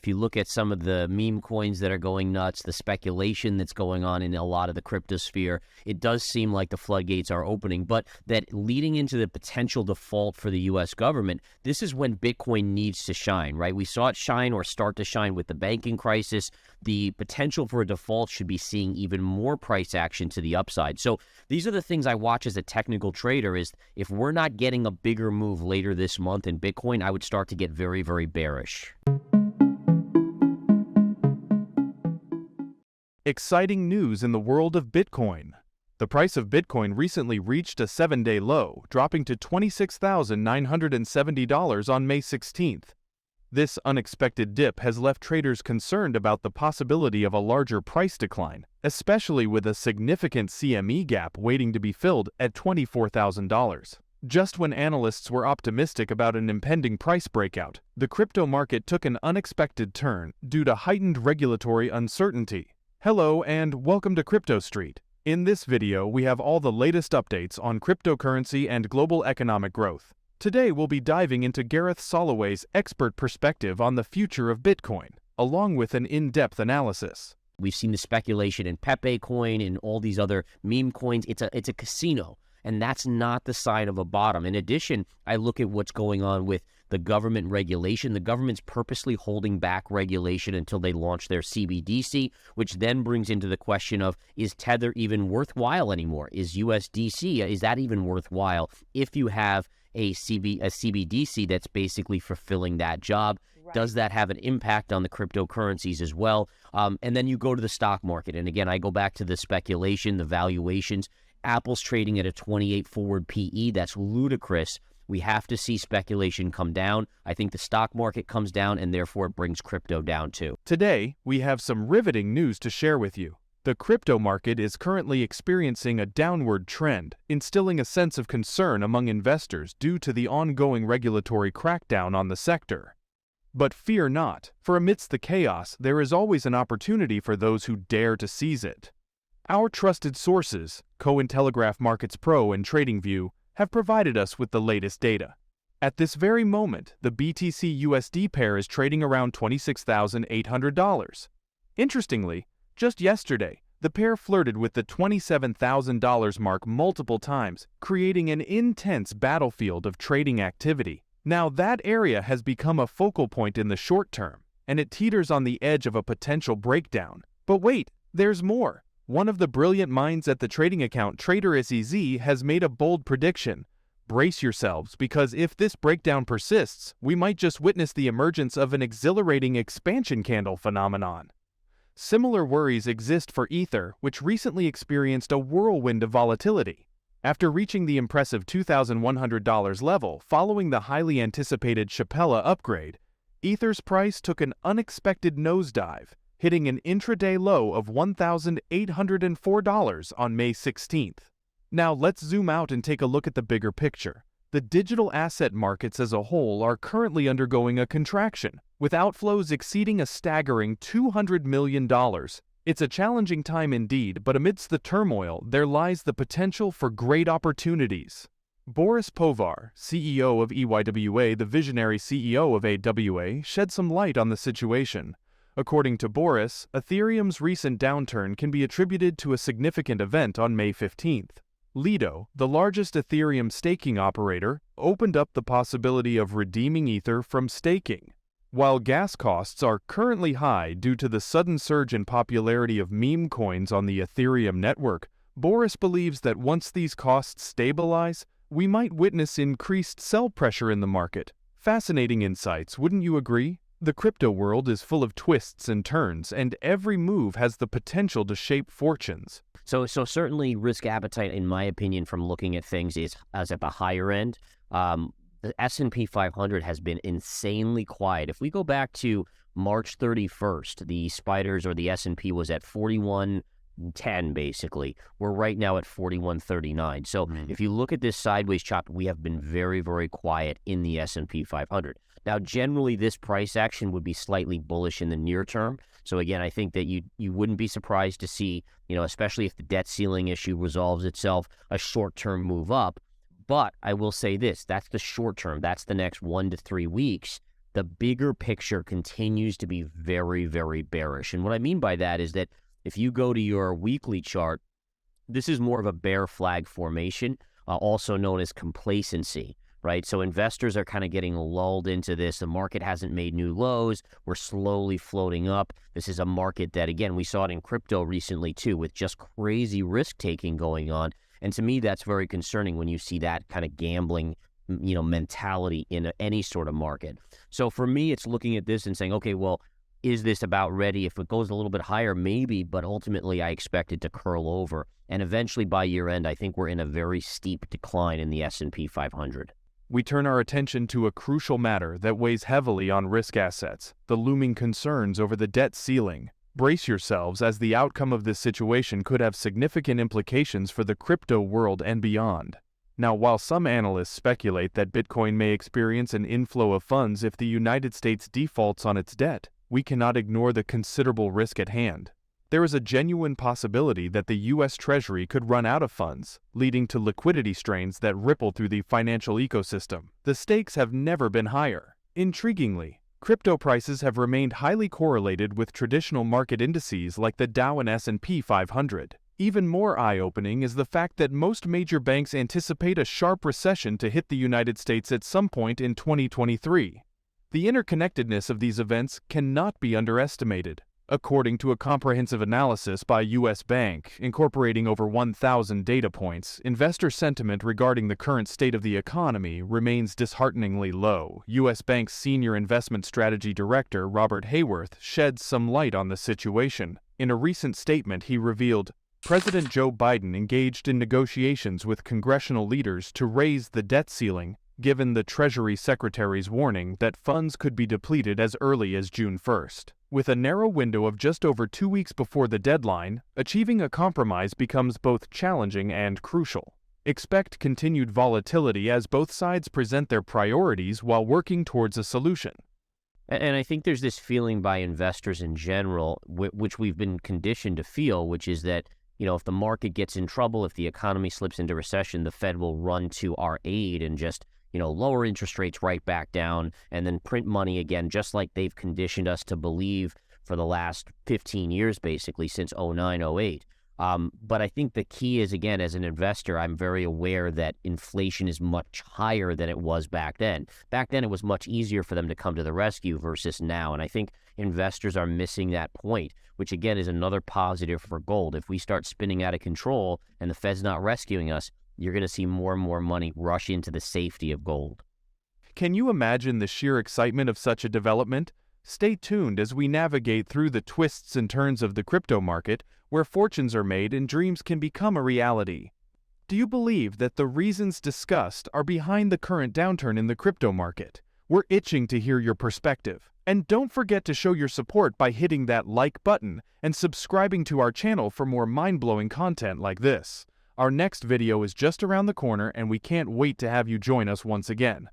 If you look at some of the meme coins that are going nuts, the speculation that's going on in a lot of the cryptosphere, it does seem like the floodgates are opening, but that leading into the potential default for the U.S. government, this is when Bitcoin needs to shine, right? We saw it shine or start to shine with the banking crisis. The potential for a default should be seeing even more price action to the upside. So these are the things I watch as a technical trader is if we're not getting a bigger move later this month in Bitcoin, I would start to get very, very bearish. Exciting news in the world of Bitcoin. The price of Bitcoin recently reached a 7-day low, dropping to $26,970 on May 16th. This unexpected dip has left traders concerned about the possibility of a larger price decline, especially with a significant CME gap waiting to be filled at $24,000. Just when analysts were optimistic about an impending price breakout, the crypto market took an unexpected turn due to heightened regulatory uncertainty. Hello and welcome to Crypto Street. In this video, we have all the latest updates on cryptocurrency and global economic growth. Today, we'll be diving into Gareth Soloway's expert perspective on the future of Bitcoin, along with an in-depth analysis. We've seen the speculation in Pepe coin and all these other meme coins. It's a casino, and that's not the sign of a bottom. In addition, I look at what's going on with the government regulation. The government's purposely holding back regulation until they launch their CBDC, which then brings into the question of, is Tether even worthwhile anymore? Is USDC, is that even worthwhile if you have a CBDC that's basically fulfilling that job? Right. Does that have an impact on the cryptocurrencies as well? And then you go to the stock market. And again, I go back to the speculation, the valuations. Apple's trading at a 28 forward PE. That's ludicrous. We have to see speculation come down. I think the stock market comes down, and therefore it brings crypto down too. Today, we have some riveting news to share with you. The crypto market is currently experiencing a downward trend, instilling a sense of concern among investors due to the ongoing regulatory crackdown on the sector. But fear not, for amidst the chaos, there is always an opportunity for those who dare to seize it. Our trusted sources, Cointelegraph Markets Pro and TradingView, have provided us with the latest data. At this very moment, the BTC-USD pair is trading around $26,800. Interestingly, just yesterday, the pair flirted with the $27,000 mark multiple times, creating an intense battlefield of trading activity. Now that area has become a focal point in the short term, and it teeters on the edge of a potential breakdown. But wait, there's more. One of the brilliant minds at the trading account TraderSEZ has made a bold prediction. Brace yourselves, because if this breakdown persists, we might just witness the emergence of an exhilarating expansion candle phenomenon. Similar worries exist for Ether, which recently experienced a whirlwind of volatility. After reaching the impressive $2,100 level following the highly anticipated Shapella upgrade, Ether's price took an unexpected nosedive, hitting an intraday low of $1,804 on May 16th. Now let's zoom out and take a look at the bigger picture. The digital asset markets as a whole are currently undergoing a contraction, with outflows exceeding a staggering $200 million. It's a challenging time indeed, but amidst the turmoil, there lies the potential for great opportunities. Boris Povar, CEO of EYWA, the visionary CEO of AWA, shed some light on the situation. According to Boris, Ethereum's recent downturn can be attributed to a significant event on May 15th. Lido, the largest Ethereum staking operator, opened up the possibility of redeeming Ether from staking. While gas costs are currently high due to the sudden surge in popularity of meme coins on the Ethereum network, Boris believes that once these costs stabilize, we might witness increased sell pressure in the market. Fascinating insights, wouldn't you agree? The crypto world is full of twists and turns, and every move has the potential to shape fortunes. So certainly risk appetite, in my opinion, from looking at things is at the higher end. The S&P 500 has been insanely quiet. If we go back to March 31st, the spiders or the S&P was at 4110 basically. We're right now at 4139. So if you look at this sideways chop, we have been very, very quiet in the S&P 500. Now, generally, this price action would be slightly bullish in the near term. So again, I think that you wouldn't be surprised to see, especially if the debt ceiling issue resolves itself, a short-term move up. But I will say this, that's the short term. That's the next 1 to 3 weeks. the bigger picture continues to be very, very bearish. And what I mean by that is that if you go to your weekly chart, this is more of a bear flag formation, also known as complacency, right? So investors are kind of getting lulled into this. The market hasn't made new lows. We're slowly floating up. This is a market that, again, we saw it in crypto recently too, with just crazy risk-taking going on. And to me, that's very concerning when you see that kind of gambling, mentality in any sort of market. So for me, it's looking at this and saying, okay, well, is this about ready? If it goes a little bit higher, maybe, but ultimately I expect it to curl over. And eventually by year end, I think we're in a very steep decline in the S&P 500. We turn our attention to a crucial matter that weighs heavily on risk assets, the looming concerns over the debt ceiling. Brace yourselves, as the outcome of this situation could have significant implications for the crypto world and beyond. Now, while some analysts speculate that Bitcoin may experience an inflow of funds if the United States defaults on its debt, we cannot ignore the considerable risk at hand. There is a genuine possibility that the U.S. Treasury could run out of funds, leading to liquidity strains that ripple through the financial ecosystem. The stakes have never been higher. Intriguingly, crypto prices have remained highly correlated with traditional market indices like the Dow and S&P 500. Even more eye-opening is the fact that most major banks anticipate a sharp recession to hit the United States at some point in 2023. The interconnectedness of these events cannot be underestimated. According to a comprehensive analysis by U.S. Bank, incorporating over 1,000 data points, investor sentiment regarding the current state of the economy remains dishearteningly low. U.S. Bank's Senior Investment Strategy Director, Robert Hayworth, sheds some light on the situation. In a recent statement, he revealed, President Joe Biden engaged in negotiations with congressional leaders to raise the debt ceiling, given the Treasury Secretary's warning that funds could be depleted as early as June 1st. With a narrow window of just over 2 weeks before the deadline, achieving a compromise becomes both challenging and crucial. Expect continued volatility as both sides present their priorities while working towards a solution. And I think there's this feeling by investors in general, which we've been conditioned to feel, which is that, if the market gets in trouble, if the economy slips into recession, the Fed will run to our aid and just lower interest rates right back down and then print money again, just like they've conditioned us to believe for the last 15 years, basically, since 09, 08. But I think the key is, again, as an investor, I'm very aware that inflation is much higher than it was back then. Back then, it was much easier for them to come to the rescue versus now. And I think investors are missing that point, which, again, is another positive for gold. If we start spinning out of control and the Fed's not rescuing us, you're going to see more and more money rush into the safety of gold. Can you imagine the sheer excitement of such a development? Stay tuned as we navigate through the twists and turns of the crypto market, where fortunes are made and dreams can become a reality. Do you believe that the reasons discussed are behind the current downturn in the crypto market? We're itching to hear your perspective. And don't forget to show your support by hitting that like button and subscribing to our channel for more mind-blowing content like this. Our next video is just around the corner, and we can't wait to have you join us once again.